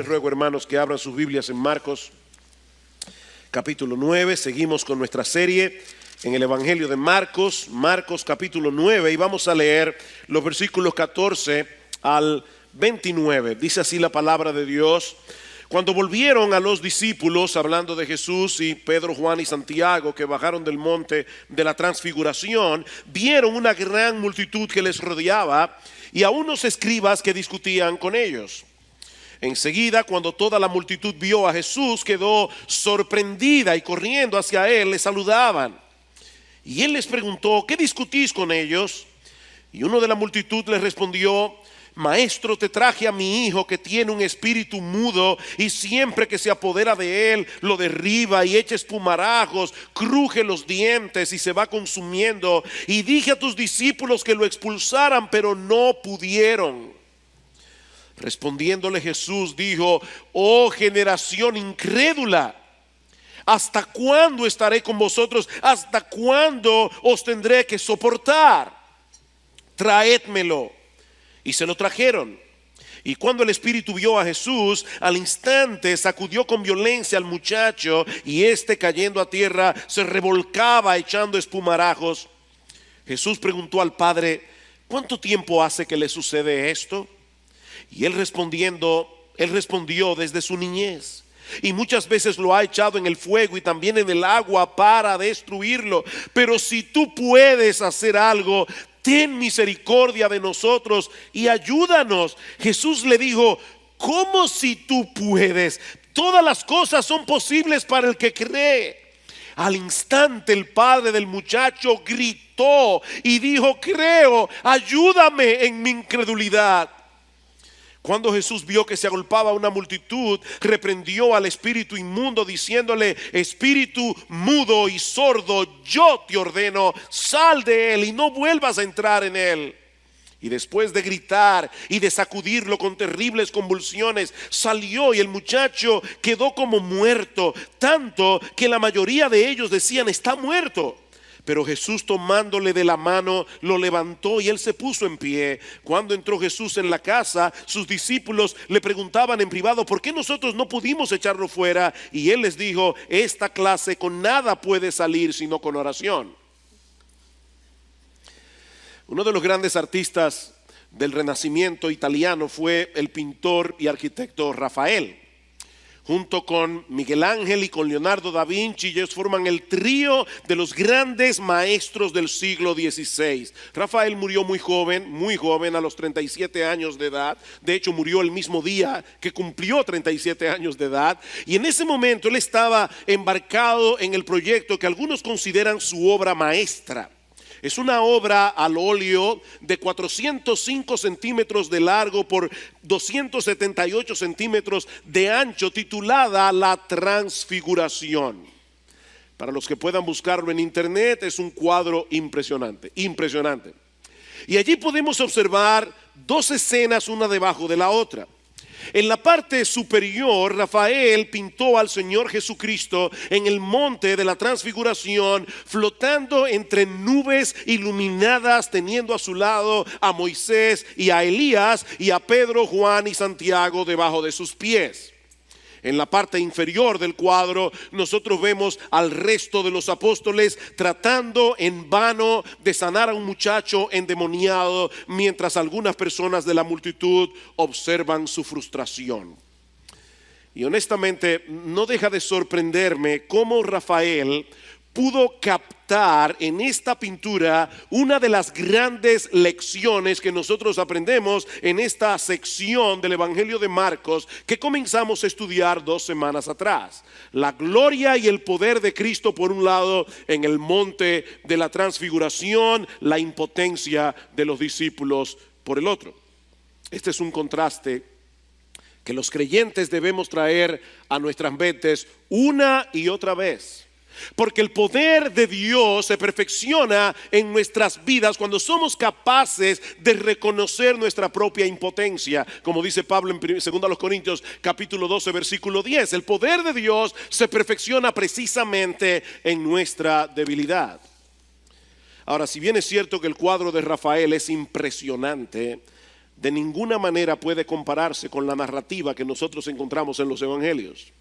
Les ruego, hermanos, que abran sus Biblias en Marcos capítulo 9. Seguimos con nuestra serie en el Evangelio de Marcos, Marcos capítulo 9, y vamos a leer los versículos 14 al 29. Dice así la palabra de Dios: cuando volvieron a los discípulos, hablando de Jesús y Pedro, Juan y Santiago, que bajaron del monte de la transfiguración, vieron una gran multitud que les rodeaba y a unos escribas que discutían con ellos. Enseguida, cuando toda la multitud vio a Jesús, quedó sorprendida y corriendo hacia él le saludaban. Y él les preguntó: ¿qué discutís con ellos? Y uno de la multitud les respondió: Maestro, te traje a mi hijo que tiene un espíritu mudo y siempre que se apodera de él lo derriba y echa espumarajos, cruje los dientes y se va consumiendo. Y dije a tus discípulos que lo expulsaran, pero no pudieron. Respondiéndole Jesús dijo: oh generación incrédula, ¿hasta cuándo estaré con vosotros? ¿Hasta cuándo os tendré que soportar? Traédmelo. Y se lo trajeron. Y cuando el espíritu vio a Jesús, al instante sacudió con violencia al muchacho, y éste, cayendo a tierra, se revolcaba echando espumarajos. Jesús preguntó al padre: ¿cuánto tiempo hace que le sucede esto? Y él respondió: desde su niñez. Y muchas veces lo ha echado en el fuego y también en el agua para destruirlo. Pero si tú puedes hacer algo, ten misericordia de nosotros y ayúdanos. Jesús le dijo: ¿cómo si tú puedes? Todas las cosas son posibles para el que cree. Al instante el padre del muchacho gritó y dijo: creo, ayúdame en mi incredulidad. Cuando Jesús vio que se agolpaba una multitud, reprendió al espíritu inmundo diciéndole: espíritu mudo y sordo, yo te ordeno, sal de él y no vuelvas a entrar en él. Y después de gritar y de sacudirlo con terribles convulsiones, salió y el muchacho quedó como muerto, tanto que la mayoría de ellos decían: está muerto. Pero Jesús, tomándole de la mano, lo levantó y él se puso en pie. Cuando entró Jesús en la casa, sus discípulos le preguntaban en privado: ¿por qué nosotros no pudimos echarlo fuera? Y él les dijo: esta clase con nada puede salir sino con oración. Uno de los grandes artistas del Renacimiento italiano fue el pintor y arquitecto Rafael. Junto con Miguel Ángel y con Leonardo da Vinci, ellos forman el trío de los grandes maestros del siglo XVI. Rafael murió muy joven, a los 37 años de edad. De hecho, murió el mismo día que cumplió 37 años de edad. Y en ese momento él estaba embarcado en el proyecto que algunos consideran su obra maestra. Es una obra al óleo de 405 centímetros de largo por 278 centímetros de ancho, titulada La Transfiguración. Para los que puedan buscarlo en internet, es un cuadro impresionante. Y allí podemos observar dos escenas, una debajo de la otra. En la parte superior, Rafael pintó al Señor Jesucristo en el monte de la transfiguración, flotando entre nubes iluminadas, teniendo a su lado a Moisés y a Elías, y a Pedro, Juan y Santiago debajo de sus pies. En la parte inferior del cuadro nosotros vemos al resto de los apóstoles tratando en vano de sanar a un muchacho endemoniado, mientras algunas personas de la multitud observan su frustración. Y honestamente no deja de sorprenderme cómo Rafael pudo captar en esta pintura una de las grandes lecciones que nosotros aprendemos en esta sección del Evangelio de Marcos que comenzamos a estudiar 2 semanas atrás. La gloria y el poder de Cristo por un lado en el monte de la transfiguración, la impotencia de los discípulos por el otro. Este es un contraste que los creyentes debemos traer a nuestras mentes una y otra vez. Porque el poder de Dios se perfecciona en nuestras vidas cuando somos capaces de reconocer nuestra propia impotencia. Como dice Pablo en 2 Corintios capítulo 12 versículo 10. El poder de Dios se perfecciona precisamente en nuestra debilidad. Ahora, si bien es cierto que el cuadro de Rafael es impresionante, de ninguna manera puede compararse con la narrativa que nosotros encontramos en los evangelios.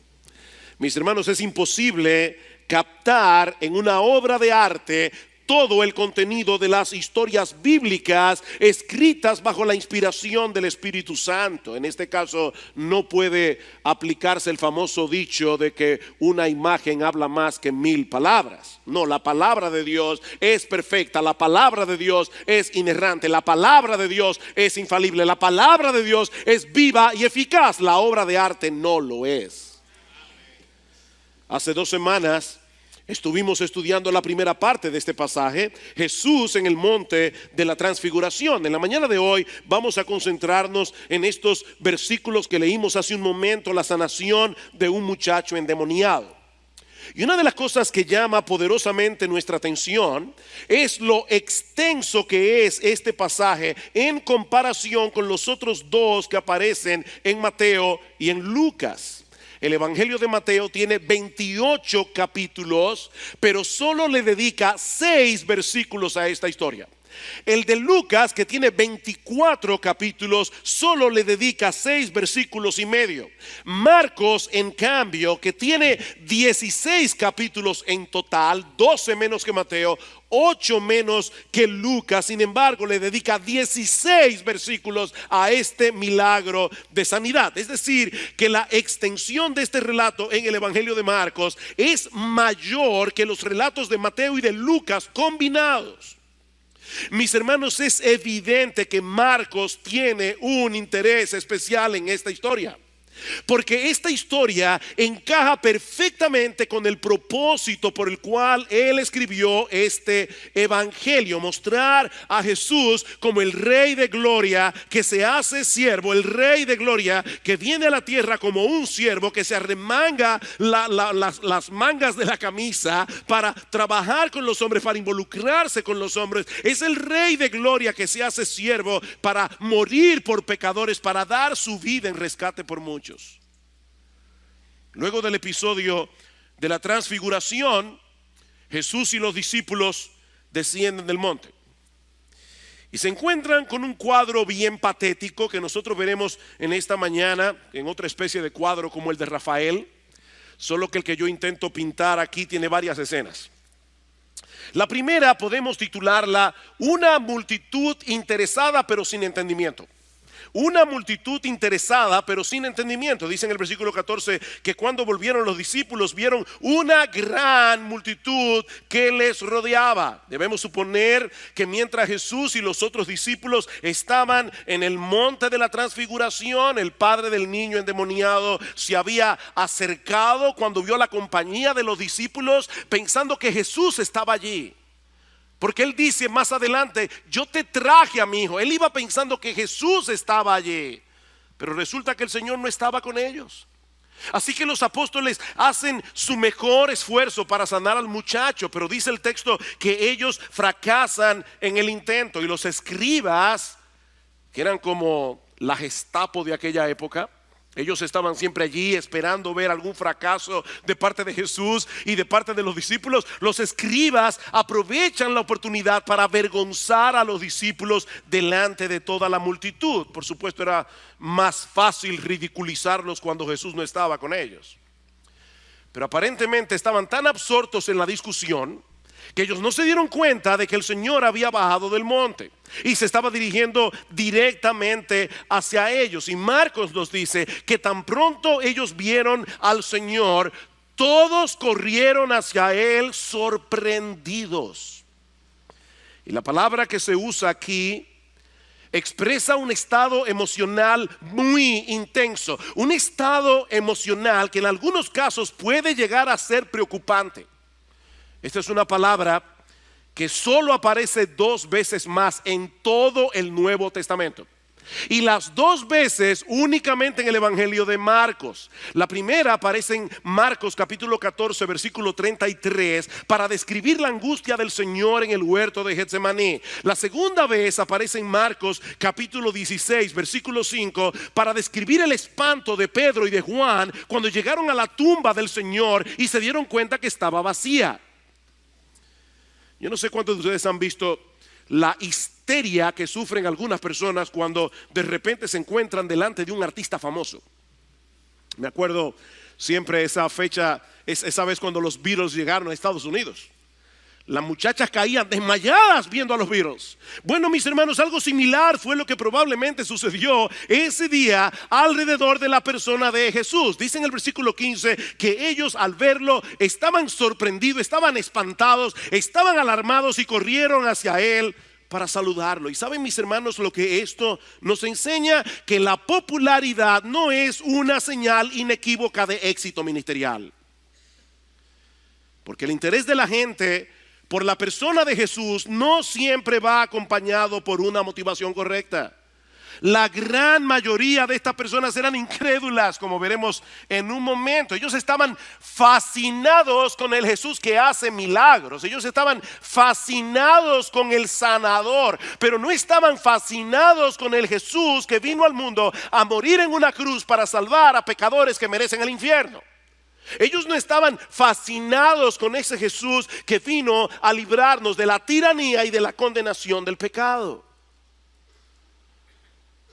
Mis hermanos, es imposible captar en una obra de arte todo el contenido de las historias bíblicas escritas bajo la inspiración del Espíritu Santo. En este caso no puede aplicarse el famoso dicho de que una imagen habla más que 1000 palabras. No, la palabra de Dios es perfecta, la palabra de Dios es inerrante, la palabra de Dios es infalible, la palabra de Dios es viva y eficaz. La obra de arte no lo es. Hace 2 semanas estuvimos estudiando la primera parte de este pasaje, Jesús en el monte de la transfiguración. En la mañana de hoy vamos a concentrarnos en estos versículos que leímos hace un momento, la sanación de un muchacho endemoniado. Y una de las cosas que llama poderosamente nuestra atención es lo extenso que es este pasaje en comparación con los otros 2 que aparecen en Mateo y en Lucas. El Evangelio de Mateo tiene 28 capítulos, pero solo le dedica 6 versículos a esta historia. El de Lucas, que tiene 24 capítulos, solo le dedica 6 versículos y medio. Marcos, en cambio, que tiene 16 capítulos en total, 12 menos que Mateo, 8 menos que Lucas, sin embargo le dedica 16 versículos a este milagro de sanidad. Es decir, que la extensión de este relato en el Evangelio de Marcos es mayor que los relatos de Mateo y de Lucas combinados. Mis hermanos, es evidente que Marcos tiene un interés especial en esta historia, porque esta historia encaja perfectamente con el propósito por el cual él escribió este evangelio: mostrar a Jesús como el Rey de Gloria que se hace siervo, el Rey de Gloria que viene a la tierra como un siervo, que se arremanga las mangas de la camisa para trabajar con los hombres, para involucrarse con los hombres. Es el Rey de Gloria que se hace siervo para morir por pecadores, para dar su vida en rescate por muchos. Luego del episodio de la transfiguración, Jesús y los discípulos descienden del monte y se encuentran con un cuadro bien patético que nosotros veremos en esta mañana, en otra especie de cuadro como el de Rafael, solo que el que yo intento pintar aquí tiene varias escenas. La primera podemos titularla una multitud interesada pero sin entendimiento. Una multitud interesada pero sin entendimiento. Dice en el versículo 14 que cuando volvieron los discípulos vieron una gran multitud que les rodeaba. Debemos suponer que mientras Jesús y los otros discípulos estaban en el monte de la transfiguración, el padre del niño endemoniado se había acercado cuando vio la compañía de los discípulos, pensando que Jesús estaba allí. Porque él dice más adelante: yo te traje a mi hijo. Él iba pensando que Jesús estaba allí, pero resulta que el Señor no estaba con ellos. Así que los apóstoles hacen su mejor esfuerzo para sanar al muchacho, pero dice el texto que ellos fracasan en el intento. Y los escribas, que eran como la Gestapo de aquella época, ellos estaban siempre allí esperando ver algún fracaso de parte de Jesús y de parte de los discípulos. Los escribas aprovechan la oportunidad para avergonzar a los discípulos delante de toda la multitud. Por supuesto, era más fácil ridiculizarlos cuando Jesús no estaba con ellos. Pero aparentemente estaban tan absortos en la discusión que ellos no se dieron cuenta de que el Señor había bajado del monte y se estaba dirigiendo directamente hacia ellos. Y Marcos nos dice que tan pronto ellos vieron al Señor, todos corrieron hacia Él sorprendidos. Y la palabra que se usa aquí expresa un estado emocional muy intenso, un estado emocional que en algunos casos puede llegar a ser preocupante. Esta es una palabra que solo aparece 2 veces más en todo el Nuevo Testamento. Y las 2 veces únicamente en el Evangelio de Marcos. La primera aparece en Marcos capítulo 14 versículo 33 para describir la angustia del Señor en el huerto de Getsemaní. La segunda vez aparece en Marcos capítulo 16 versículo 5 para describir el espanto de Pedro y de Juan cuando llegaron a la tumba del Señor y se dieron cuenta que estaba vacía. Yo no sé cuántos de ustedes han visto la historia histeria que sufren algunas personas cuando de repente se encuentran delante de un artista famoso. Me acuerdo siempre esa fecha, esa vez cuando los Beatles llegaron a Estados Unidos. Las muchachas caían desmayadas viendo a los Beatles. Bueno, mis hermanos, algo similar fue lo que probablemente sucedió ese día alrededor de la persona de Jesús. Dice en el versículo 15 que ellos al verlo estaban sorprendidos, estaban espantados, estaban alarmados y corrieron hacia él para saludarlo. Y saben, mis hermanos, lo que esto nos enseña: que la popularidad no es una señal inequívoca de éxito ministerial. Porque el interés de la gente por la persona de Jesús no siempre va acompañado por una motivación correcta. La gran mayoría de estas personas eran incrédulas, como veremos en un momento. Ellos estaban fascinados con el Jesús que hace milagros. Ellos estaban fascinados con el sanador, pero no estaban fascinados con el Jesús que vino al mundo a morir en una cruz para salvar a pecadores que merecen el infierno. Ellos no estaban fascinados con ese Jesús que vino a librarnos de la tiranía y de la condenación del pecado.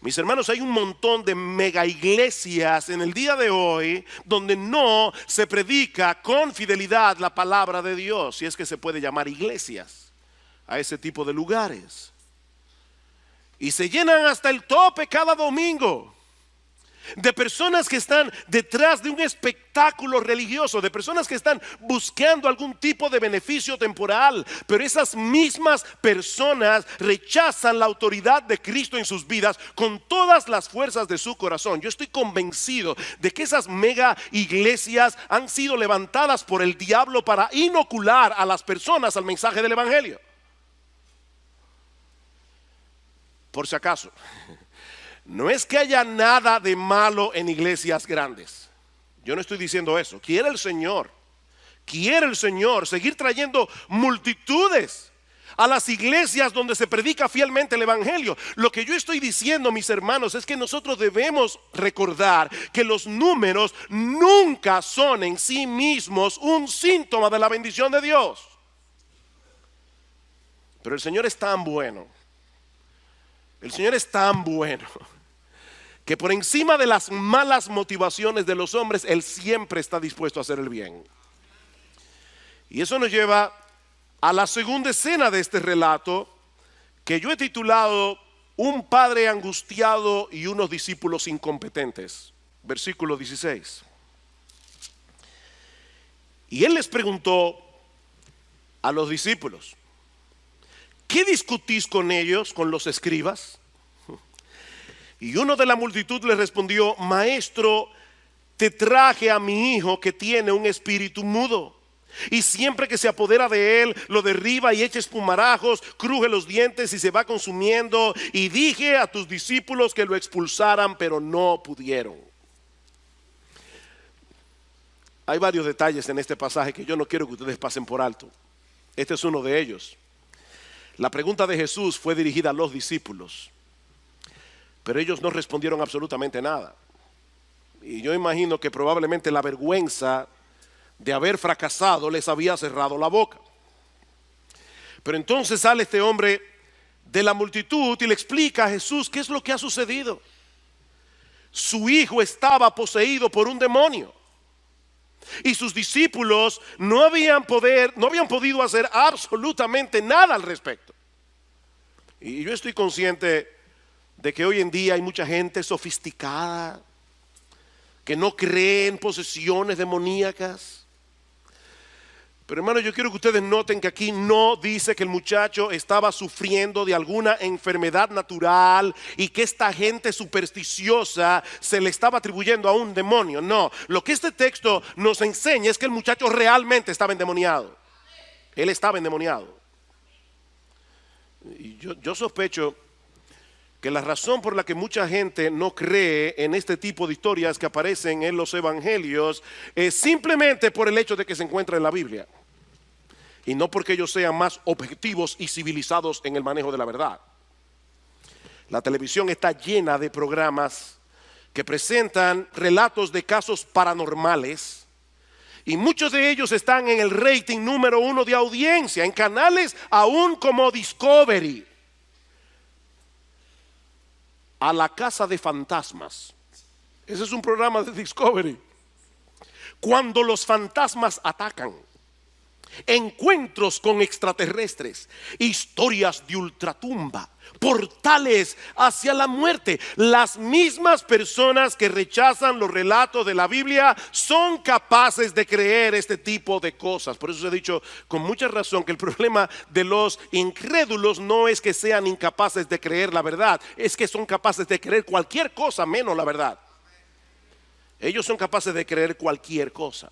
Mis hermanos, hay un montón de mega iglesias en el día de hoy donde no se predica con fidelidad la palabra de Dios, si es que se puede llamar iglesias a ese tipo de lugares. Y se llenan hasta el tope cada domingo de personas que están detrás de un espectáculo religioso, de personas que están buscando algún tipo de beneficio temporal. Pero esas mismas personas rechazan la autoridad de Cristo en sus vidas con todas las fuerzas de su corazón. Yo estoy convencido de que esas mega iglesias han sido levantadas por el diablo para inocular a las personas al mensaje del evangelio. Por si acaso, no es que haya nada de malo en iglesias grandes. Yo no estoy diciendo eso. Quiere el Señor seguir trayendo multitudes a las iglesias donde se predica fielmente el evangelio. Lo que yo estoy diciendo, mis hermanos, es que nosotros debemos recordar que los números nunca son en sí mismos un síntoma de la bendición de Dios. Pero el Señor es tan bueno. El Señor es tan bueno que por encima de las malas motivaciones de los hombres, Él siempre está dispuesto a hacer el bien. Y eso nos lleva a la segunda escena de este relato, que yo he titulado Un padre angustiado y unos discípulos incompetentes. Versículo 16. Y Él les preguntó a los discípulos: ¿qué discutís con ellos, con los escribas? Y uno de la multitud le respondió: Maestro, te traje a mi hijo que tiene un espíritu mudo, y siempre que se apodera de él, lo derriba y echa espumarajos, cruje los dientes y se va consumiendo. Y dije a tus discípulos que lo expulsaran, pero no pudieron. Hay varios detalles en este pasaje que yo no quiero que ustedes pasen por alto. Este es uno de ellos. La pregunta de Jesús fue dirigida a los discípulos, pero ellos no respondieron absolutamente nada. Y yo imagino que probablemente la vergüenza de haber fracasado les había cerrado la boca. Pero entonces sale este hombre de la multitud y le explica a Jesús qué es lo que ha sucedido. Su hijo estaba poseído por un demonio, y sus discípulos no habían podido hacer absolutamente nada al respecto. Y yo estoy consciente de que hoy en día hay mucha gente sofisticada que no cree en posesiones demoníacas. Pero hermano, yo quiero que ustedes noten que aquí no dice que el muchacho estaba sufriendo de alguna enfermedad natural y que esta gente supersticiosa se le estaba atribuyendo a un demonio. No, lo que este texto nos enseña es que el muchacho realmente estaba endemoniado. Él estaba endemoniado. Y yo sospecho que la razón por la que mucha gente no cree en este tipo de historias que aparecen en los evangelios es simplemente por el hecho de que se encuentra en la Biblia, y no porque ellos sean más objetivos y civilizados en el manejo de la verdad. La televisión está llena de programas que presentan relatos de casos paranormales, y muchos de ellos están en el rating número 1 de audiencia, en canales aún como Discovery. a la casa de fantasmas. Ese es un programa de Discovery. Cuando los fantasmas atacan, encuentros con extraterrestres, historias de ultratumba, portales hacia la muerte. Las mismas personas que rechazan los relatos de la Biblia son capaces de creer este tipo de cosas. Por eso se ha dicho con mucha razón que el problema de los incrédulos no es que sean incapaces de creer la verdad, es que son capaces de creer cualquier cosa menos la verdad. Ellos son capaces de creer cualquier cosa.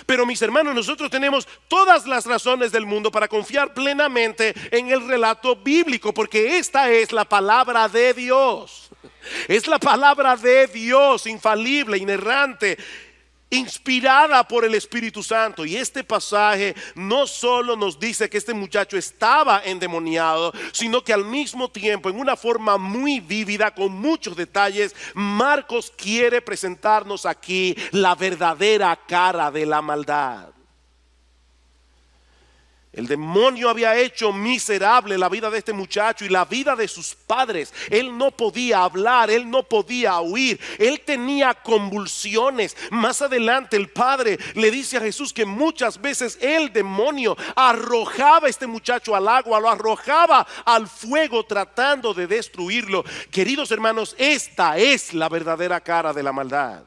Pero mis hermanos, nosotros tenemos todas las razones del mundo para confiar plenamente en el relato bíblico, porque esta es la palabra de Dios. Es la palabra de Dios, infalible, inerrante, inspirada por el Espíritu Santo. Y este pasaje no solo nos dice que este muchacho estaba endemoniado, sino que al mismo tiempo, en una forma muy vívida, con muchos detalles, Marcos quiere presentarnos aquí la verdadera cara de la maldad. El demonio había hecho miserable la vida de este muchacho y la vida de sus padres. Él no podía hablar, él no podía huir, él tenía convulsiones. Más adelante el padre le dice a Jesús que muchas veces el demonio arrojaba a este muchacho al agua, lo arrojaba al fuego tratando de destruirlo. Queridos hermanos, esta es la verdadera cara de la maldad.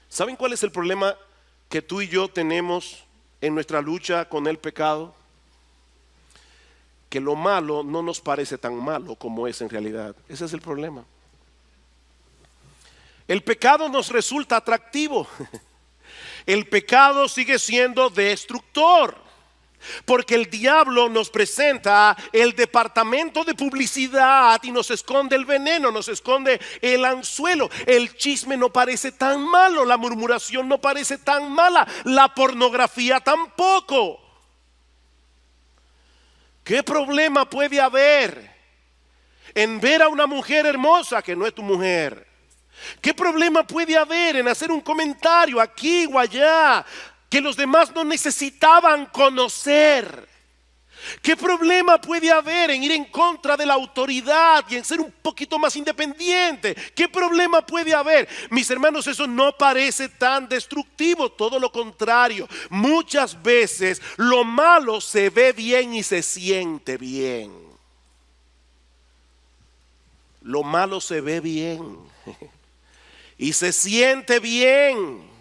¿Saben cuál es el problema que tú y yo tenemos en nuestra lucha con el pecado? Que lo malo no nos parece tan malo como es en realidad. Ese es el problema. El pecado nos resulta atractivo. El pecado sigue siendo destructor, porque el diablo nos presenta el departamento de publicidad y nos esconde el veneno, nos esconde el anzuelo. El chisme no parece tan malo, la murmuración no parece tan mala, la pornografía tampoco. ¿Qué problema puede haber en ver a una mujer hermosa que no es tu mujer? ¿Qué problema puede haber en hacer un comentario aquí o allá que los demás no necesitaban conocer? ¿Qué problema puede haber en ir en contra de la autoridad y en ser un poquito más independiente? ¿Qué problema puede haber? Mis hermanos, eso no parece tan destructivo, todo lo contrario. Muchas veces lo malo se ve bien y se siente bien. Lo malo se ve bien y se siente bien.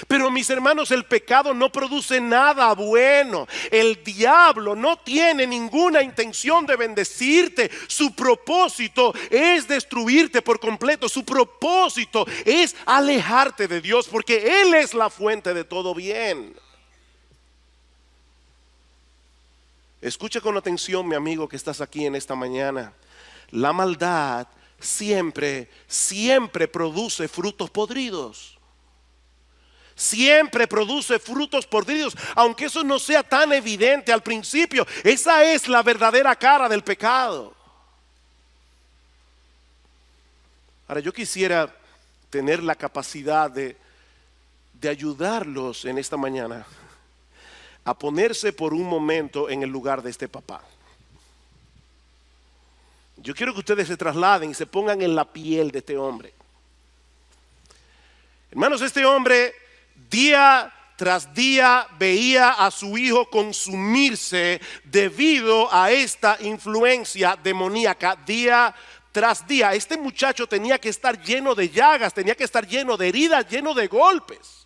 Pero mis hermanos, el pecado no produce nada bueno. El diablo no tiene ninguna intención de bendecirte. Su propósito es destruirte por completo. Su propósito es alejarte de Dios, porque Él es la fuente de todo bien. Escucha con atención, mi amigo que estás aquí en esta mañana. La maldad siempre produce frutos podridos. Siempre produce frutos podridos, aunque eso no sea tan evidente al principio. Esa es la verdadera cara del pecado. Ahora, yo quisiera tener la capacidad de ayudarlos en esta mañana a ponerse por un momento en el lugar de este papá. Yo quiero que ustedes se trasladen y se pongan en la piel de este hombre. Hermanos, este hombre día tras día veía a su hijo consumirse debido a esta influencia demoníaca. Día tras día, este muchacho tenía que estar lleno de llagas, tenía que estar lleno de heridas, lleno de golpes.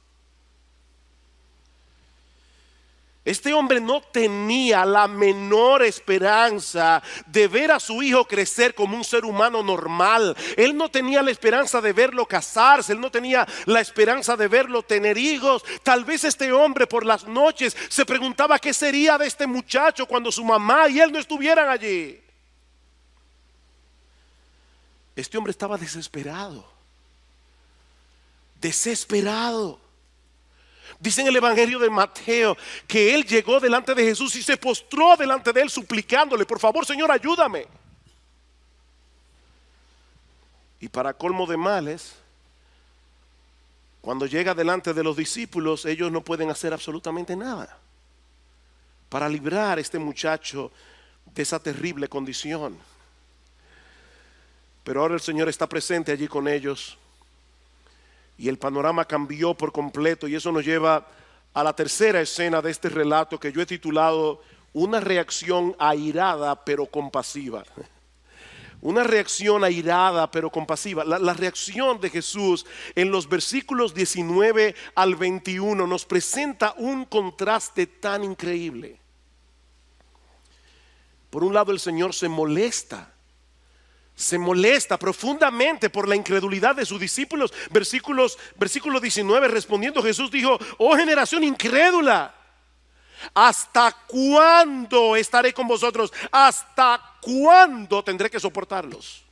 Este hombre no tenía la menor esperanza de ver a su hijo crecer como un ser humano normal. Él no tenía la esperanza de verlo casarse. Él no tenía la esperanza de verlo tener hijos. Tal vez este hombre por las noches se preguntaba qué sería de este muchacho cuando su mamá y él no estuvieran allí. Este hombre estaba desesperado. Desesperado. Dice en el Evangelio de Mateo que él llegó delante de Jesús y se postró delante de él suplicándole: por favor, Señor, ayúdame. Y para colmo de males, cuando llega delante de los discípulos, ellos no pueden hacer absolutamente nada para librar a este muchacho de esa terrible condición. Pero ahora el Señor está presente allí con ellos y el panorama cambió por completo, y eso nos lleva a la tercera escena de este relato que yo he titulado Una reacción airada pero compasiva. Una reacción airada pero compasiva. La reacción de Jesús en los versículos 19 al 21 nos presenta un contraste tan increíble. Por un lado, el Señor se molesta profundamente por la incredulidad de sus discípulos. Versículo 19, respondiendo Jesús dijo: oh generación incrédula, ¿hasta cuándo estaré con vosotros? ¿Hasta cuándo tendré que soportarlos?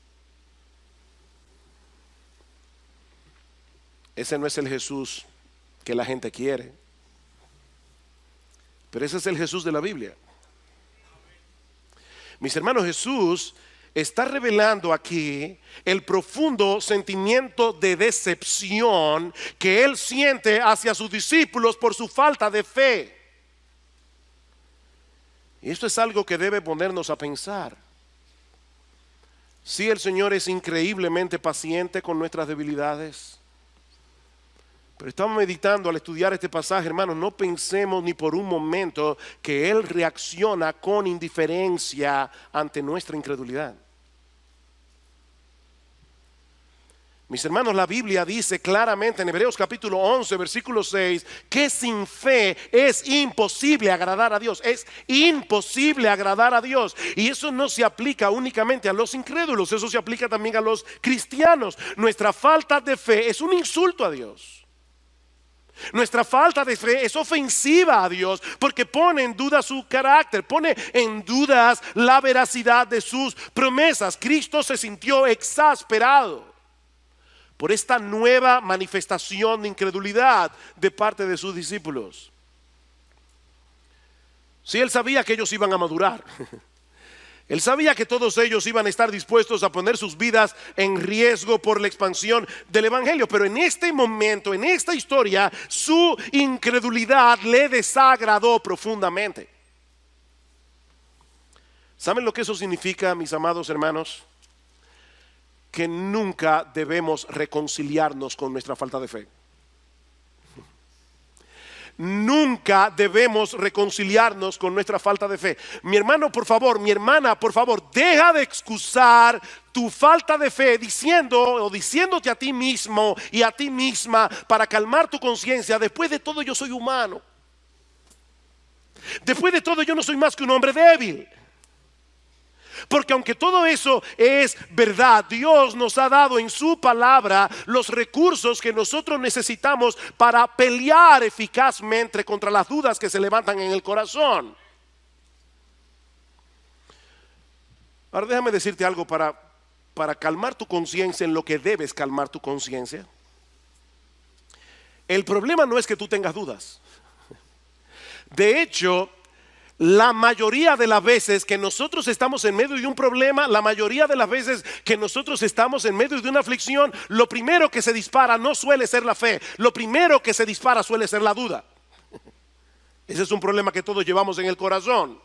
Ese no es el Jesús que la gente quiere, pero ese es el Jesús de la Biblia. Mis hermanos, Jesús está revelando aquí el profundo sentimiento de decepción que Él siente hacia sus discípulos por su falta de fe. Y esto es algo que debe ponernos a pensar. Sí, el Señor es increíblemente paciente con nuestras debilidades, pero estamos meditando al estudiar este pasaje, hermanos, no pensemos ni por un momento que Él reacciona con indiferencia ante nuestra incredulidad. Mis hermanos, la Biblia dice claramente en Hebreos capítulo 11, versículo 6, que sin fe es imposible agradar a Dios. Es imposible agradar a Dios. Y eso no se aplica únicamente a los incrédulos, eso se aplica también a los cristianos. Nuestra falta de fe es un insulto a Dios. Nuestra falta de fe es ofensiva a Dios porque pone en duda su carácter, pone en dudas la veracidad de sus promesas. Cristo se sintió exasperado por esta nueva manifestación de incredulidad de parte de sus discípulos. Sí, Él sabía que ellos iban a madurar. Él sabía que todos ellos iban a estar dispuestos a poner sus vidas en riesgo por la expansión del Evangelio. Pero en este momento, en esta historia, su incredulidad le desagradó profundamente. ¿Saben lo que eso significa, mis amados hermanos? Que nunca debemos reconciliarnos con nuestra falta de fe. Nunca debemos reconciliarnos con nuestra falta de fe. Mi hermano, por favor, mi hermana, por favor, deja de excusar tu falta de fe diciéndote a ti mismo y a ti misma para calmar tu conciencia: después de todo yo soy humano. Después de todo yo no soy más que un hombre débil. Porque aunque todo eso es verdad, Dios nos ha dado en su palabra los recursos que nosotros necesitamos para pelear eficazmente contra las dudas que se levantan en el corazón. Ahora déjame decirte algo para calmar tu conciencia en lo que debes calmar tu conciencia. El problema no es que tú tengas dudas. De hecho, la mayoría de las veces que nosotros estamos en medio de un problema, la mayoría de las veces que nosotros estamos en medio de una aflicción, lo primero que se dispara no suele ser la fe. Lo primero que se dispara suele ser la duda. Ese es un problema que todos llevamos en el corazón.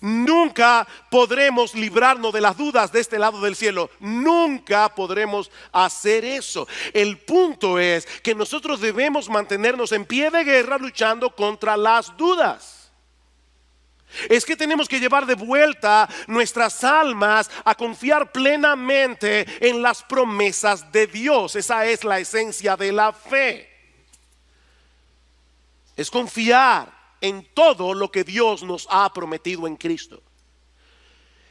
Nunca podremos librarnos de las dudas de este lado del cielo. Nunca podremos hacer eso. El punto es que nosotros debemos mantenernos en pie de guerra luchando contra las dudas. Es que tenemos que llevar de vuelta nuestras almas a confiar plenamente en las promesas de Dios. Esa es la esencia de la fe. Es confiar en todo lo que Dios nos ha prometido en Cristo.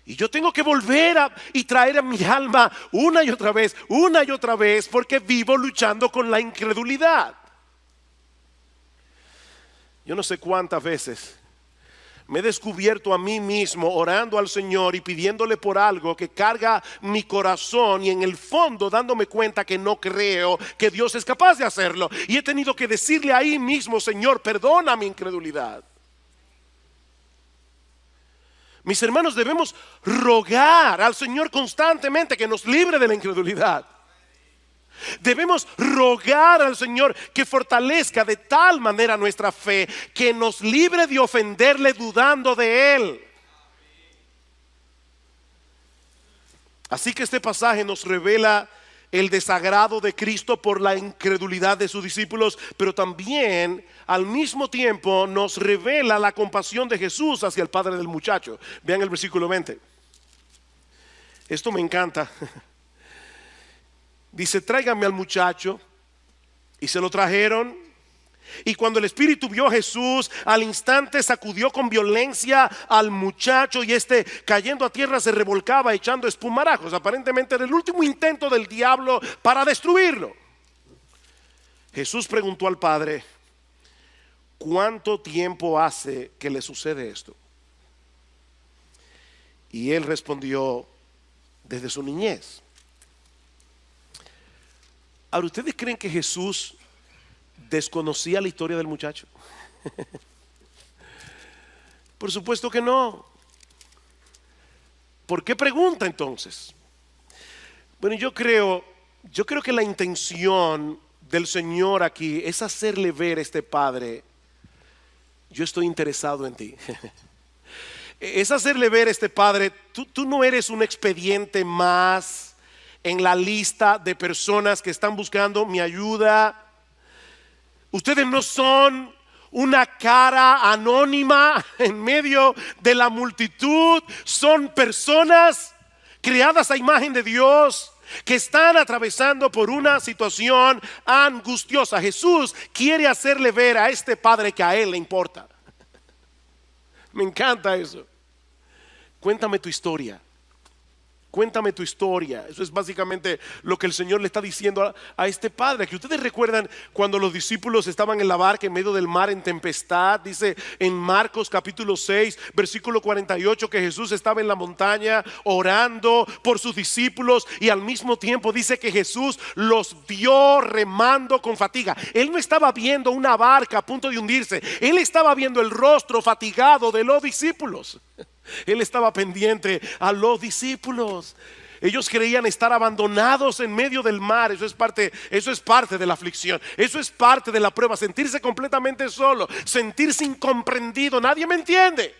Y yo tengo que volver y traer a mi alma una y otra vez, porque vivo luchando con la incredulidad. Yo no sé cuántas veces me he descubierto a mí mismo orando al Señor y pidiéndole por algo que carga mi corazón, y en el fondo dándome cuenta que no creo que Dios es capaz de hacerlo. Y he tenido que decirle ahí mismo: Señor, perdona mi incredulidad. Mis hermanos, debemos rogar al Señor constantemente que nos libre de la incredulidad. Debemos rogar al Señor que fortalezca de tal manera nuestra fe que nos libre de ofenderle dudando de Él. Así que este pasaje nos revela el desagrado de Cristo por la incredulidad de sus discípulos, pero también al mismo tiempo nos revela la compasión de Jesús hacia el padre del muchacho. Vean el versículo 20. Esto me encanta. Dice: tráiganme al muchacho. Y se lo trajeron. Y cuando el espíritu vio a Jesús, al instante sacudió con violencia al muchacho, y este, cayendo a tierra, se revolcaba echando espumarajos. Aparentemente era el último intento del diablo para destruirlo. Jesús preguntó al padre: ¿cuánto tiempo hace que le sucede esto? Y él respondió: desde su niñez. Ahora, ¿ustedes creen que Jesús desconocía la historia del muchacho? Por supuesto que no. ¿Por qué pregunta entonces? Bueno, yo creo que la intención del Señor aquí es hacerle ver a este padre: yo estoy interesado en ti. Es hacerle ver a este padre: tú no eres un expediente más en la lista de personas que están buscando mi ayuda. Ustedes no son una cara anónima en medio de la multitud. Son personas creadas a imagen de Dios, que están atravesando por una situación angustiosa. Jesús quiere hacerle ver a este padre que a él le importa. Me encanta eso. Cuéntame tu historia. Cuéntame tu historia. Eso es básicamente lo que el Señor le está diciendo a este padre. Que ustedes recuerdan cuando los discípulos estaban en la barca en medio del mar en tempestad. Dice en Marcos capítulo 6 versículo 48 que Jesús estaba en la montaña orando por sus discípulos, y al mismo tiempo dice que Jesús los vio remando con fatiga. Él no estaba viendo una barca a punto de hundirse. Él estaba viendo el rostro fatigado de los discípulos. Él estaba pendiente a los discípulos. Ellos creían estar abandonados en medio del mar. Eso es parte de la aflicción. Eso es parte de la prueba. Sentirse completamente solo, sentirse incomprendido. Nadie me entiende.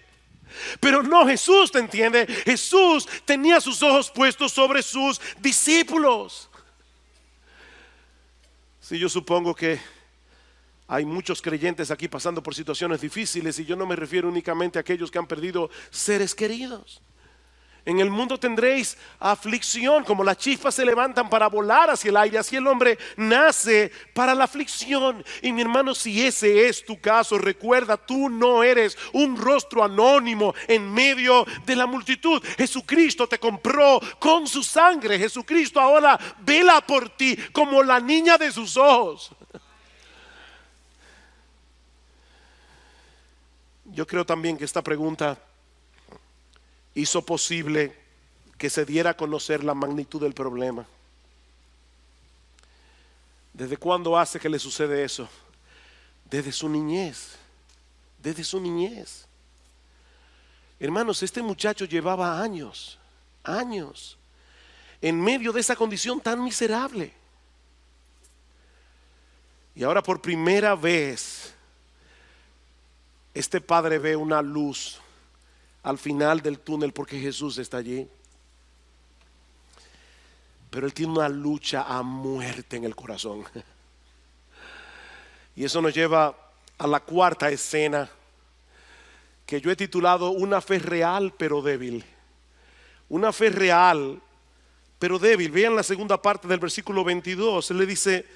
Pero no, Jesús te entiende. Jesús tenía sus ojos puestos sobre sus discípulos. Sí, yo supongo que hay muchos creyentes aquí pasando por situaciones difíciles, y yo no me refiero únicamente a aquellos que han perdido seres queridos. En el mundo tendréis aflicción, como las chispas se levantan para volar hacia el aire, así el hombre nace para la aflicción. Y mi hermano, si ese es tu caso, recuerda, tú no eres un rostro anónimo en medio de la multitud. Jesucristo te compró con su sangre. Jesucristo ahora vela por ti como la niña de sus ojos. Yo creo también que esta pregunta hizo posible que se diera a conocer la magnitud del problema. ¿Desde cuándo hace que le sucede eso? Desde su niñez. Desde su niñez. Hermanos, este muchacho llevaba años en medio de esa condición tan miserable. Y ahora por primera vez este padre ve una luz al final del túnel, porque Jesús está allí. Pero él tiene una lucha a muerte en el corazón. Y eso nos lleva a la cuarta escena, que yo he titulado Una fe real pero débil. Una fe real pero débil. Vean la segunda parte del versículo 22. Él le dice: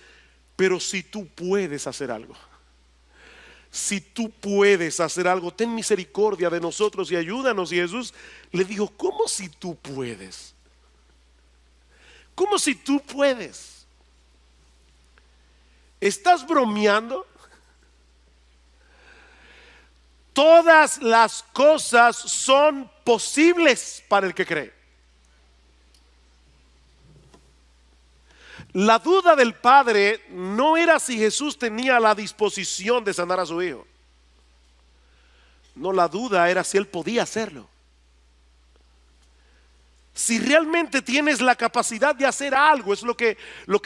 pero si tú puedes hacer algo, si tú puedes hacer algo, ten misericordia de nosotros y ayúdanos. Y Jesús le dijo: ¿cómo si tú puedes? ¿Cómo si tú puedes? ¿Estás bromeando? Todas las cosas son posibles para el que cree. La duda del padre no era si Jesús tenía la disposición de sanar a su hijo. No, la duda era si él podía hacerlo. Si realmente tienes la capacidad de hacer algo, es lo que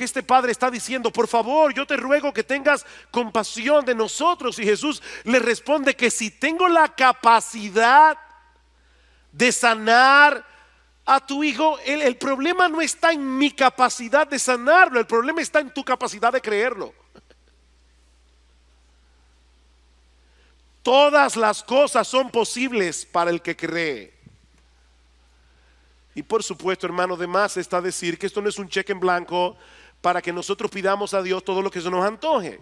este padre está diciendo. Por favor, yo te ruego que tengas compasión de nosotros. Y Jesús le responde que si tengo la capacidad de sanar a tu hijo, el problema no está en mi capacidad de sanarlo, el problema está en tu capacidad de creerlo. Todas las cosas son posibles para el que cree. Y por supuesto, hermano, de más está decir que esto no es un cheque en blanco para que nosotros pidamos a Dios todo lo que se nos antoje.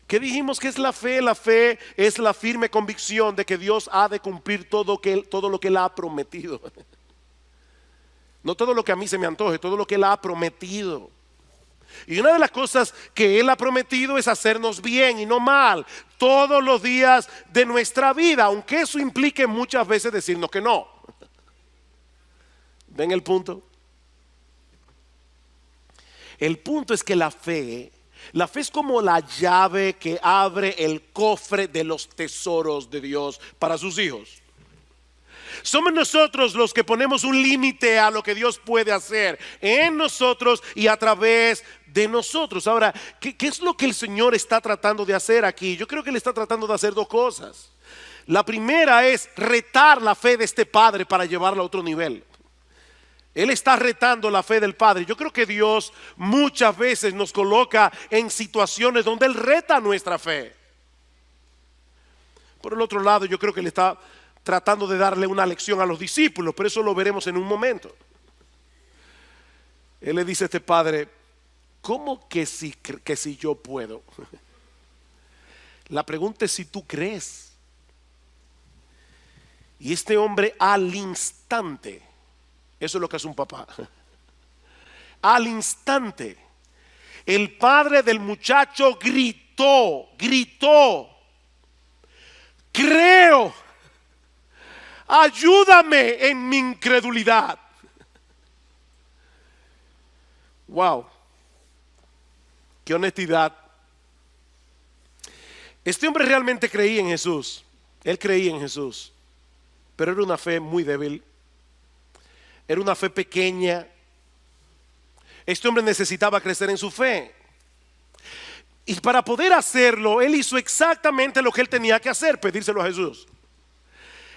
¿Qué dijimos que es la fe? La fe es la firme convicción de que Dios ha de cumplir todo lo que Él ha prometido. No todo lo que a mí se me antoje, todo lo que Él ha prometido. Y una de las cosas que Él ha prometido es hacernos bien y no mal todos los días de nuestra vida, aunque eso implique muchas veces decirnos que no. ¿Ven el punto? El punto es que la fe es como la llave que abre el cofre de los tesoros de Dios para sus hijos. Somos nosotros los que ponemos un límite a lo que Dios puede hacer en nosotros y a través de nosotros. Ahora, ¿qué es lo que el Señor está tratando de hacer aquí? Yo creo que Él está tratando de hacer dos cosas. La primera es retar la fe de este padre para llevarla a otro nivel. Él está retando la fe del padre. Yo creo que Dios muchas veces nos coloca en situaciones donde Él reta nuestra fe. Por el otro lado, yo creo que Él está tratando de darle una lección a los discípulos, pero eso lo veremos en un momento. Él le dice a este padre: ¿cómo que si yo puedo? La pregunta es si tú crees. Y este hombre al instante, eso es lo que hace un papá, al instante, el padre del muchacho gritó: creo, ayúdame en mi incredulidad. Wow, qué honestidad. Este hombre realmente creía en Jesús. Él creía en Jesús, pero era una fe muy débil. Era una fe pequeña. Este hombre necesitaba crecer en su fe. Y para poder hacerlo, él hizo exactamente lo que él tenía que hacer: pedírselo a Jesús.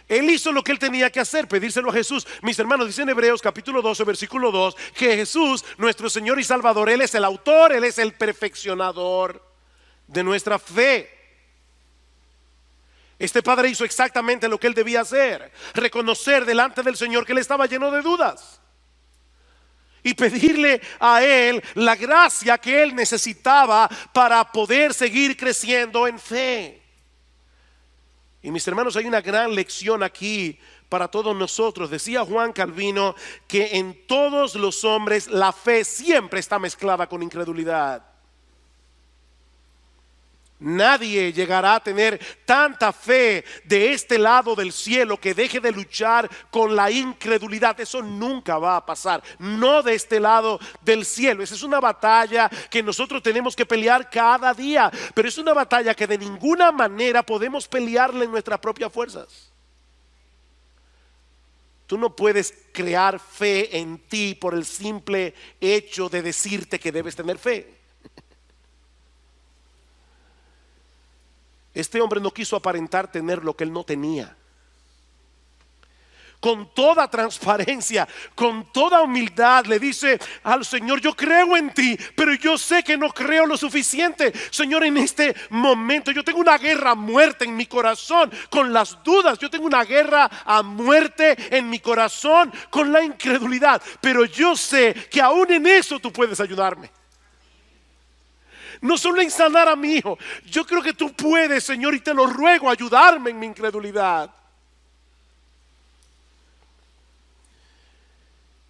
Él hizo lo que él tenía que hacer: pedírselo a Jesús. Mis hermanos, dice en Hebreos capítulo 12 versículo 2 que Jesús, nuestro Señor y Salvador, Él es el autor, Él es el perfeccionador de nuestra fe. Este padre hizo exactamente lo que él debía hacer: reconocer delante del Señor que él estaba lleno de dudas y pedirle a Él la gracia que él necesitaba para poder seguir creciendo en fe. Y mis hermanos, hay una gran lección aquí para todos nosotros. Decía Juan Calvino que en todos los hombres la fe siempre está mezclada con incredulidad. Nadie llegará a tener tanta fe de este lado del cielo que deje de luchar con la incredulidad. Eso nunca va a pasar, no de este lado del cielo. Esa es una batalla que nosotros tenemos que pelear cada día, pero es una batalla que de ninguna manera podemos pelearla en nuestras propias fuerzas. Tú no puedes crear fe en ti por el simple hecho de decirte que debes tener fe. Este hombre no quiso aparentar tener lo que él no tenía. Con toda transparencia, con toda humildad, le dice al Señor: yo creo en ti, pero yo sé que no creo lo suficiente. Señor, en este momento yo tengo una guerra a muerte en mi corazón con las dudas. Yo tengo una guerra a muerte en mi corazón con la incredulidad, pero yo sé que aún en eso tú puedes ayudarme. No solo en sanar a mi hijo, yo creo que tú puedes, Señor, y te lo ruego, ayudarme en mi incredulidad.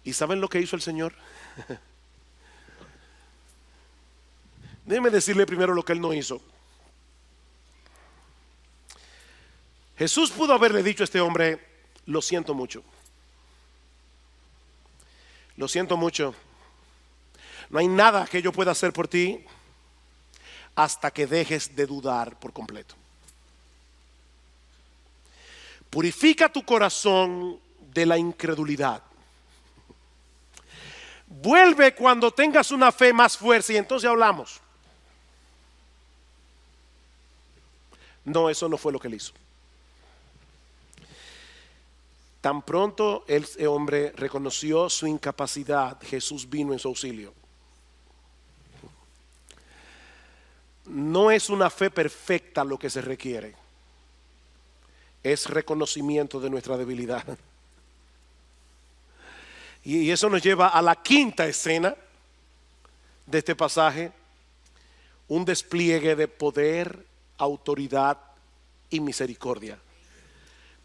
¿Y saben lo que hizo el Señor? Déjeme decirle primero lo que él no hizo. Jesús pudo haberle dicho a este hombre: lo siento mucho. Lo siento mucho. No hay nada que yo pueda hacer por ti hasta que dejes de dudar por completo. Purifica tu corazón de la incredulidad. Vuelve cuando tengas una fe más fuerte y entonces hablamos. No, eso no fue lo que él hizo. Tan pronto ese hombre reconoció su incapacidad, Jesús vino en su auxilio. No es una fe perfecta lo que se requiere, es reconocimiento de nuestra debilidad. Y eso nos lleva a la quinta escena de este pasaje, un despliegue de poder, autoridad y misericordia.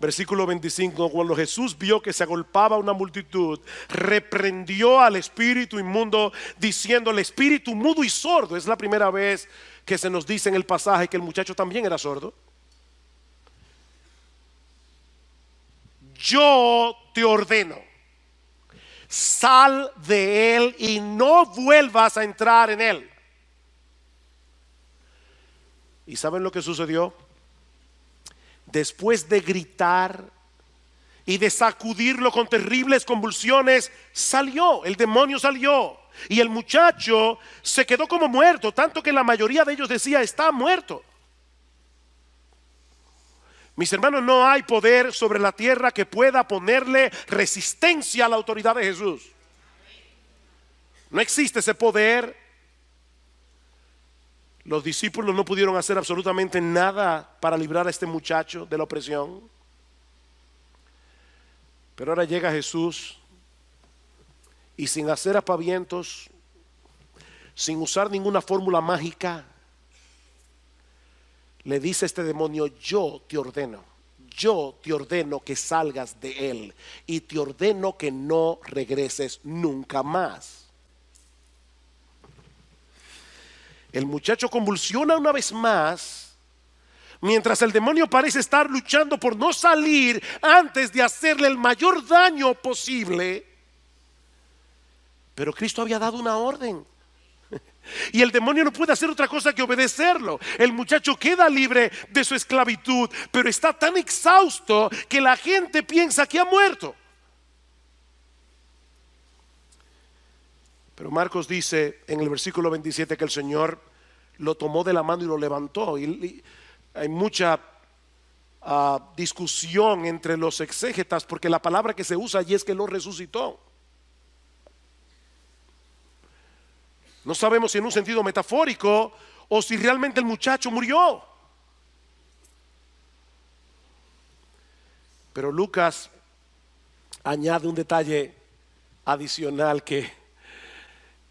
Versículo 25, cuando Jesús vio que se agolpaba una multitud, reprendió al espíritu inmundo, diciendo: el espíritu mudo y sordo. Es la primera vez que se nos dice en el pasaje que el muchacho también era sordo. Yo te ordeno, sal de él y no vuelvas a entrar en él. ¿Y saben lo que sucedió? Después de gritar y de sacudirlo con terribles convulsiones, salió, el demonio salió. Y el muchacho se quedó como muerto, tanto que la mayoría de ellos decía: está muerto. Mis hermanos, no hay poder sobre la tierra que pueda ponerle resistencia a la autoridad de Jesús. No existe ese poder. Los discípulos no pudieron hacer absolutamente nada para librar a este muchacho de la opresión. Pero ahora llega Jesús y, sin hacer aspavientos, sin usar ninguna fórmula mágica, le dice a este demonio: yo te ordeno que salgas de él y te ordeno que no regreses nunca más. El muchacho convulsiona una vez más, mientras el demonio parece estar luchando por no salir antes de hacerle el mayor daño posible. Pero Cristo había dado una orden y el demonio no puede hacer otra cosa que obedecerlo. El muchacho queda libre de su esclavitud, pero está tan exhausto que la gente piensa que ha muerto. Pero Marcos dice en el versículo 27 que el Señor lo tomó de la mano y lo levantó. Y hay mucha discusión entre los exégetas, porque la palabra que se usa allí es que lo resucitó. No sabemos si en un sentido metafórico o si realmente el muchacho murió. Pero Lucas añade un detalle adicional que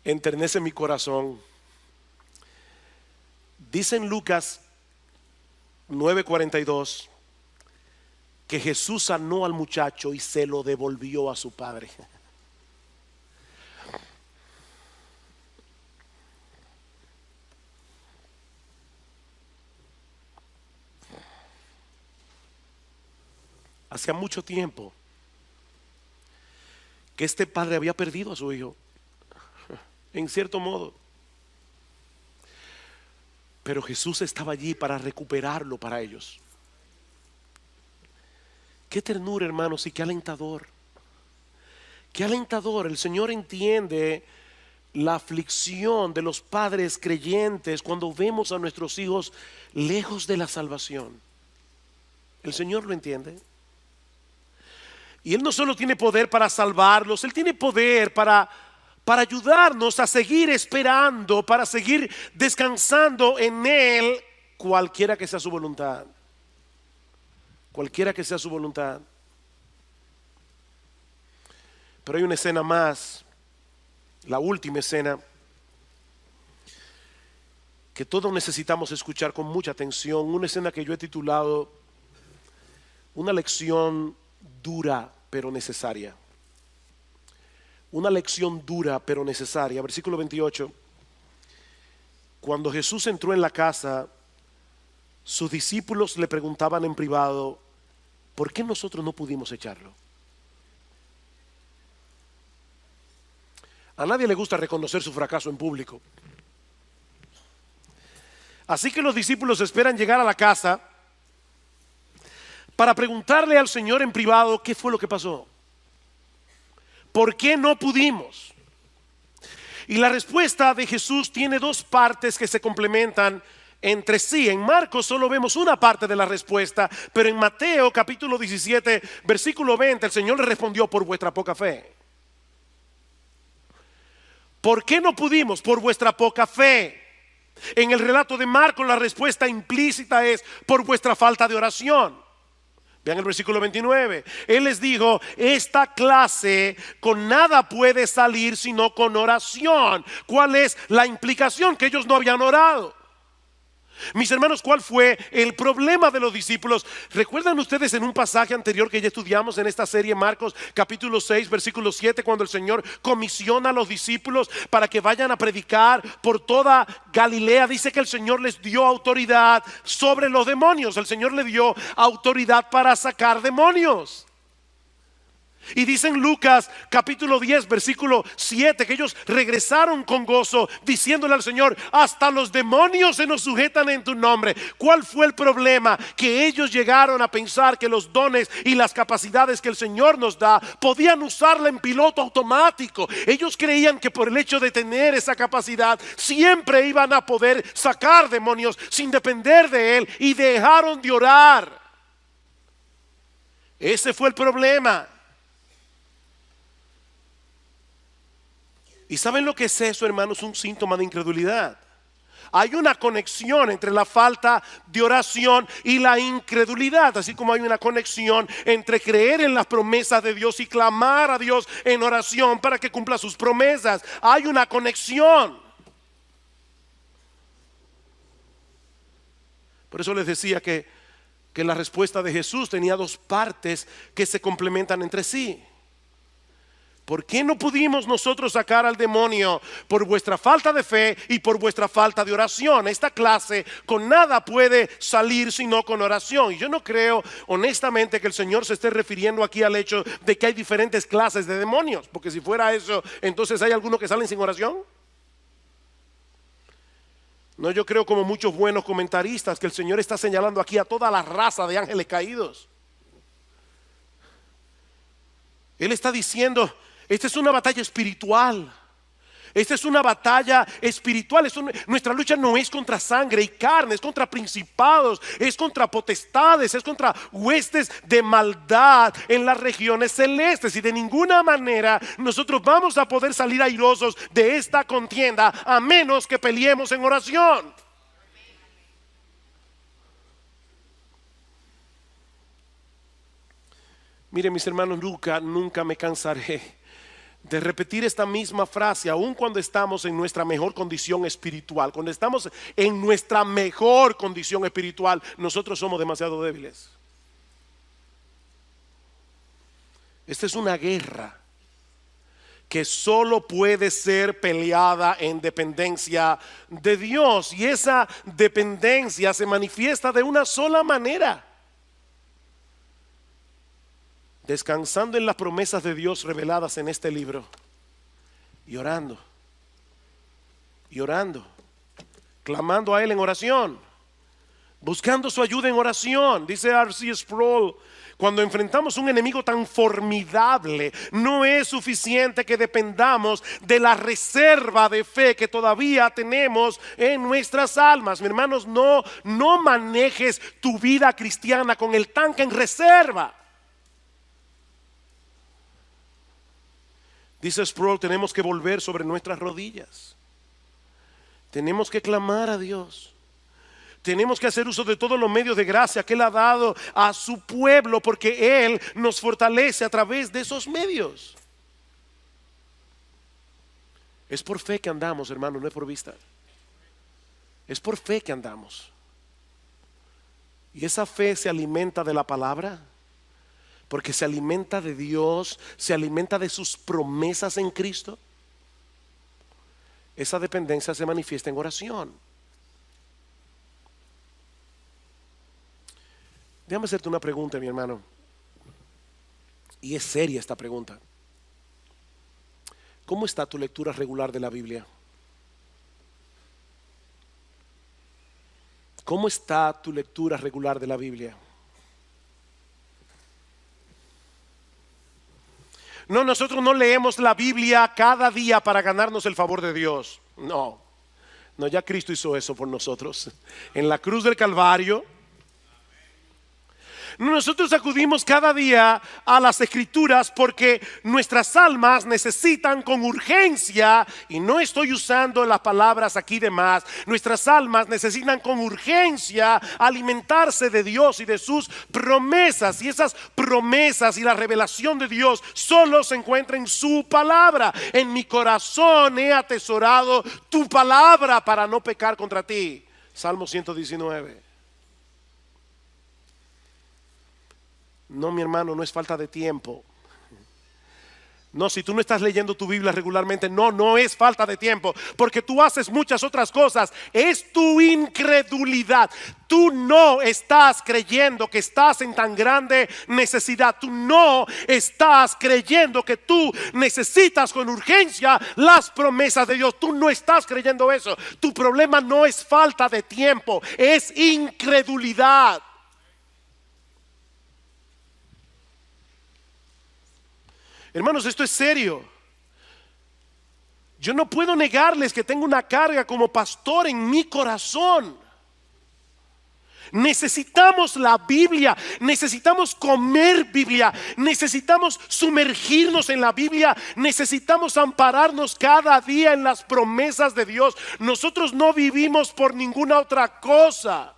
enternece mi corazón. Dice en Lucas 9:42 que Jesús sanó al muchacho y se lo devolvió a su padre. Hacía mucho tiempo que este padre había perdido a su hijo, en cierto modo. Pero Jesús estaba allí para recuperarlo para ellos. Qué ternura, hermanos, y qué alentador. Qué alentador. El Señor entiende la aflicción de los padres creyentes cuando vemos a nuestros hijos lejos de la salvación. El Señor lo entiende. Y Él no solo tiene poder para salvarlos, Él tiene poder para ayudarnos a seguir esperando, para seguir descansando en Él, cualquiera que sea su voluntad. Cualquiera que sea su voluntad. Pero hay una escena más, la última escena, que todos necesitamos escuchar con mucha atención. Una escena que yo he titulado una lección dura pero necesaria. Una lección dura pero necesaria. Versículo 28. Cuando Jesús entró en la casa, sus discípulos le preguntaban en privado: ¿por qué nosotros no pudimos echarlo? A nadie le gusta reconocer su fracaso en público. Así que los discípulos esperan llegar a la casa para preguntarle al Señor en privado qué fue lo que pasó. ¿Por qué no pudimos? Y la respuesta de Jesús tiene dos partes que se complementan entre sí. En Marcos solo vemos una parte de la respuesta, pero en Mateo capítulo 17, versículo 20, el Señor le respondió: por vuestra poca fe. ¿Por qué no pudimos? Por vuestra poca fe. En el relato de Marcos la respuesta implícita es: por vuestra falta de oración. Vean el versículo 29. Él les dijo: esta clase con nada puede salir sino con oración. ¿Cuál es la implicación? Que ellos no habían orado. Mis hermanos, ¿cuál fue el problema de los discípulos? ¿Recuerdan ustedes en un pasaje anterior que ya estudiamos en esta serie, Marcos capítulo 6 versículo 7, cuando el Señor comisiona a los discípulos para que vayan a predicar por toda Galilea? Dice que el Señor les dio autoridad sobre los demonios. El Señor les dio autoridad para sacar demonios. Y dice en Lucas capítulo 10 versículo 7 que ellos regresaron con gozo, diciéndole al Señor: hasta los demonios se nos sujetan en tu nombre. ¿Cuál fue el problema? Que ellos llegaron a pensar que los dones y las capacidades que el Señor nos da podían usarla en piloto automático. Ellos creían que por el hecho de tener esa capacidad siempre iban a poder sacar demonios sin depender de Él, y dejaron de orar. Ese fue el problema. ¿Y saben lo que es eso, hermanos? Un síntoma de incredulidad. Hay una conexión entre la falta de oración y la incredulidad, así como hay una conexión entre creer en las promesas de Dios y clamar a Dios en oración para que cumpla sus promesas. Hay una conexión. Por eso les decía que la respuesta de Jesús tenía dos partes que se complementan entre sí. ¿Por qué no pudimos nosotros sacar al demonio? Por vuestra falta de fe y por vuestra falta de oración. Esta clase con nada puede salir sino con oración. Y yo no creo honestamente que el Señor se esté refiriendo aquí al hecho de que hay diferentes clases de demonios, porque si fuera eso, entonces ¿hay algunos que salen sin oración? No, yo creo, como muchos buenos comentaristas, que el Señor está señalando aquí a toda la raza de ángeles caídos. Él está diciendo: esta es una batalla espiritual. Esta es una batalla espiritual. Nuestra lucha no es contra sangre y carne, es contra principados, es contra potestades, es contra huestes de maldad en las regiones celestes. Y de ninguna manera nosotros vamos a poder salir airosos de esta contienda a menos que peleemos en oración. Miren, mis hermanos, nunca me cansaré de repetir esta misma frase, aun cuando estamos en nuestra mejor condición espiritual. Cuando estamos en nuestra mejor condición espiritual, nosotros somos demasiado débiles. Esta es una guerra que solo puede ser peleada en dependencia de Dios, y esa dependencia se manifiesta de una sola manera: descansando en las promesas de Dios reveladas en este libro y orando, clamando a Él en oración, buscando su ayuda en oración. Dice R.C. Sproul: cuando enfrentamos un enemigo tan formidable, no es suficiente que dependamos de la reserva de fe que todavía tenemos en nuestras almas. Mis hermanos, no manejes tu vida cristiana con el tanque en reserva. Dice Sproul: tenemos que volver sobre nuestras rodillas. Tenemos que clamar a Dios. Tenemos que hacer uso de todos los medios de gracia que Él ha dado a su pueblo, porque Él nos fortalece a través de esos medios. Es por fe que andamos, hermano, no es por vista. Es por fe que andamos. Y esa fe se alimenta de la palabra, porque se alimenta de Dios, se alimenta de sus promesas en Cristo. Esa dependencia se manifiesta en oración. Déjame hacerte una pregunta, mi hermano, y es seria esta pregunta. ¿Cómo está tu lectura regular de la Biblia? ¿Cómo está tu lectura regular de la Biblia? No, nosotros no leemos la Biblia cada día para ganarnos el favor de Dios. No. No, ya Cristo hizo eso por nosotros. En la cruz del Calvario. Nosotros acudimos cada día a las Escrituras porque nuestras almas necesitan con urgencia, y no estoy usando las palabras aquí de más, nuestras almas necesitan con urgencia alimentarse de Dios y de sus promesas. Y esas promesas y la revelación de Dios solo se encuentra en su palabra. En mi corazón he atesorado tu palabra para no pecar contra ti. Salmo 119. No, mi hermano, no es falta de tiempo. No, si tú no estás leyendo tu Biblia regularmente, no es falta de tiempo, porque tú haces muchas otras cosas. Es tu incredulidad. Tú no estás creyendo que estás en tan grande necesidad. Tú no estás creyendo que tú necesitas con urgencia las promesas de Dios. Tú no estás creyendo eso. Tu problema no es falta de tiempo, es incredulidad. Hermanos, esto es serio. Yo no puedo negarles que tengo una carga como pastor en mi corazón. Necesitamos la Biblia, necesitamos comer Biblia, necesitamos sumergirnos en la Biblia, necesitamos ampararnos cada día en las promesas de Dios. Nosotros no vivimos por ninguna otra cosa.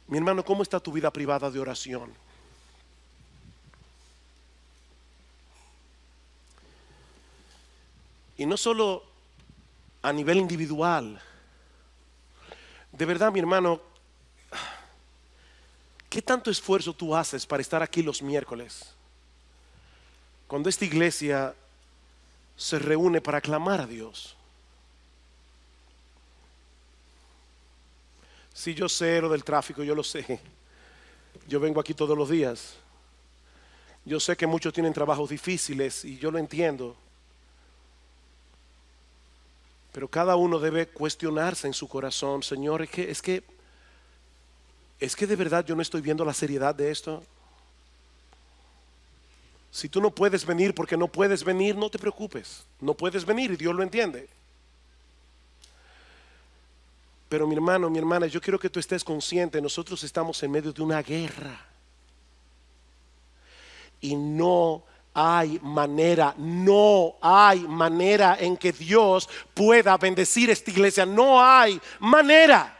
Mi hermano, ¿cómo está tu vida privada de oración? Y no solo a nivel individual. De verdad, mi hermano, ¿qué tanto esfuerzo tú haces para estar aquí los miércoles? Cuando esta iglesia se reúne para clamar a Dios. Si yo sé lo del tráfico, yo lo sé. Yo vengo aquí todos los días. Yo sé que muchos tienen trabajos difíciles y yo lo entiendo. Pero cada uno debe cuestionarse en su corazón: Señor, es que de verdad yo no estoy viendo la seriedad de esto. Si tú no puedes venir porque no puedes venir, no te preocupes. No puedes venir y Dios lo entiende. Pero mi hermano, mi hermana, yo quiero que tú estés consciente. Nosotros estamos en medio de una guerra. Y no hay manera en que Dios pueda bendecir esta iglesia. No hay manera.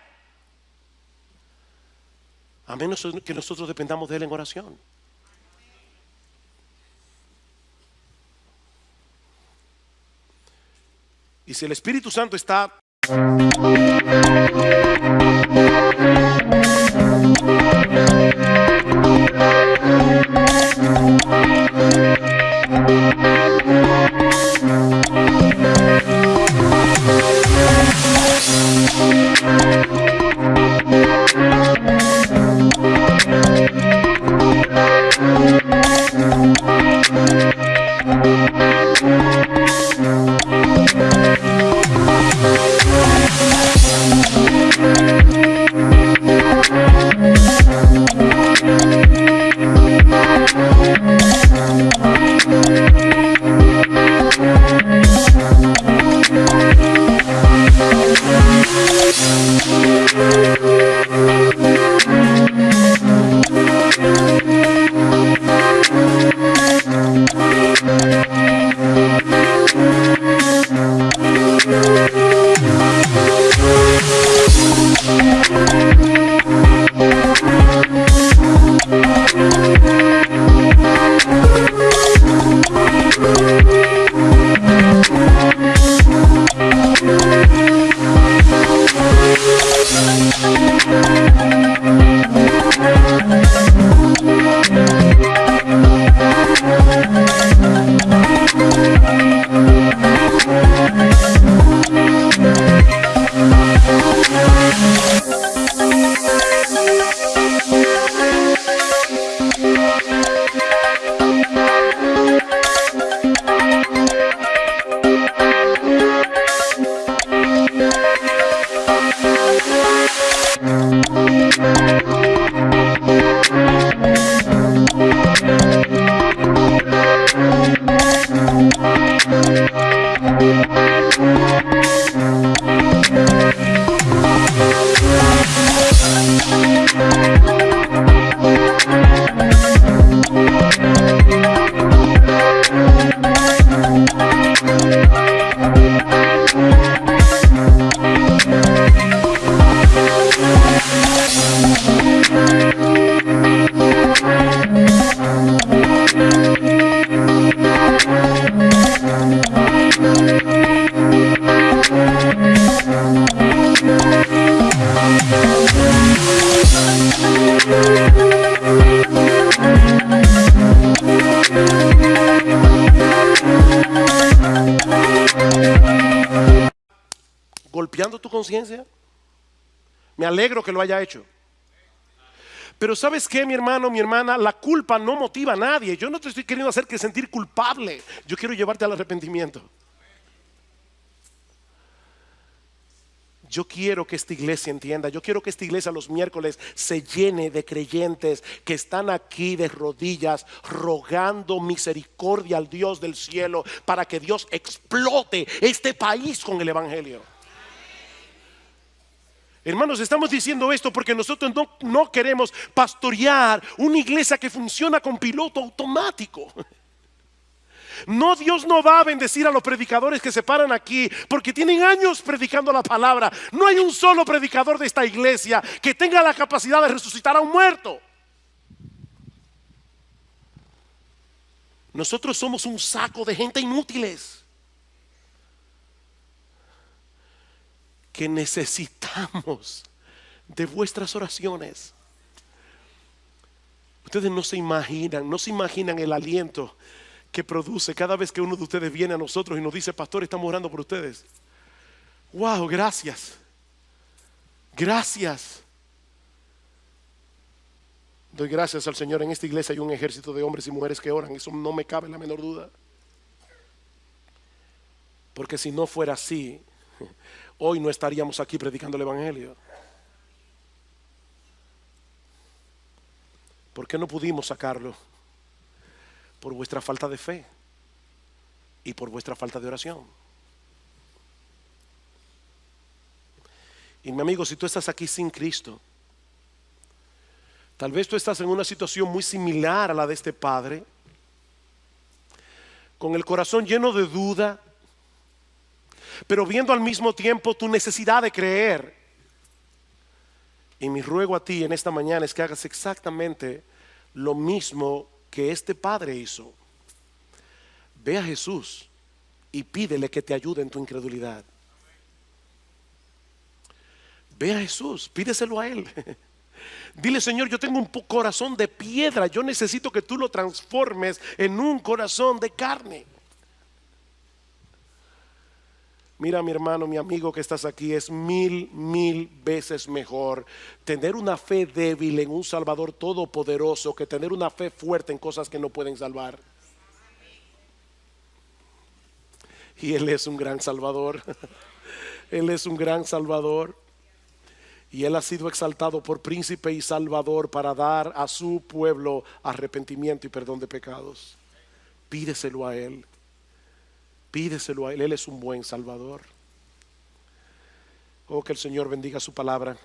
A menos que nosotros dependamos de Él en oración. Y si el Espíritu Santo está conciencia? Me alegro que lo haya hecho. Pero ¿sabes qué, mi hermano, mi hermana? La culpa no motiva a nadie. Yo no te estoy queriendo hacer que sentir culpable. Yo quiero llevarte al arrepentimiento. Yo quiero que esta iglesia entienda, yo quiero que esta iglesia los miércoles se llene de creyentes que están aquí de rodillas rogando misericordia al Dios del cielo para que Dios explote este país con el evangelio. Hermanos, estamos diciendo esto porque nosotros no queremos pastorear una iglesia que funciona con piloto automático. No, Dios no va a bendecir a los predicadores que se paran aquí porque tienen años predicando la palabra. No hay un solo predicador de esta iglesia que tenga la capacidad de resucitar a un muerto. Nosotros somos un saco de gente inútiles que necesitamos de vuestras oraciones. Ustedes no se imaginan el aliento que produce cada vez que uno de ustedes viene a nosotros y nos dice: pastor, estamos orando por ustedes. Wow, gracias. Gracias. Doy gracias al Señor. En esta iglesia hay un ejército de hombres y mujeres que oran. Eso no me cabe la menor duda. Porque si no fuera así, hoy no estaríamos aquí predicando el evangelio. ¿Por qué no pudimos sacarlo? Por vuestra falta de fe y por vuestra falta de oración. Y mi amigo, si tú estás aquí sin Cristo, tal vez tú estás en una situación muy similar a la de este padre, con el corazón lleno de duda, pero viendo al mismo tiempo tu necesidad de creer. Y mi ruego a ti en esta mañana es que hagas exactamente lo mismo que este padre hizo. Ve a Jesús y pídele que te ayude en tu incredulidad. Ve a Jesús, pídeselo a Él. Dile: Señor, yo tengo un corazón de piedra, yo necesito que tú lo transformes en un corazón de carne. Mira, mi hermano, mi amigo que estás aquí, es mil veces mejor tener una fe débil en un Salvador todopoderoso que tener una fe fuerte en cosas que no pueden salvar. Y Él es un gran Salvador. Él es un gran Salvador. Y Él ha sido exaltado por príncipe y salvador para dar a su pueblo arrepentimiento y perdón de pecados. Pídeselo a Él. Pídeselo a Él. Él es un buen Salvador. Oh, que el Señor bendiga su palabra.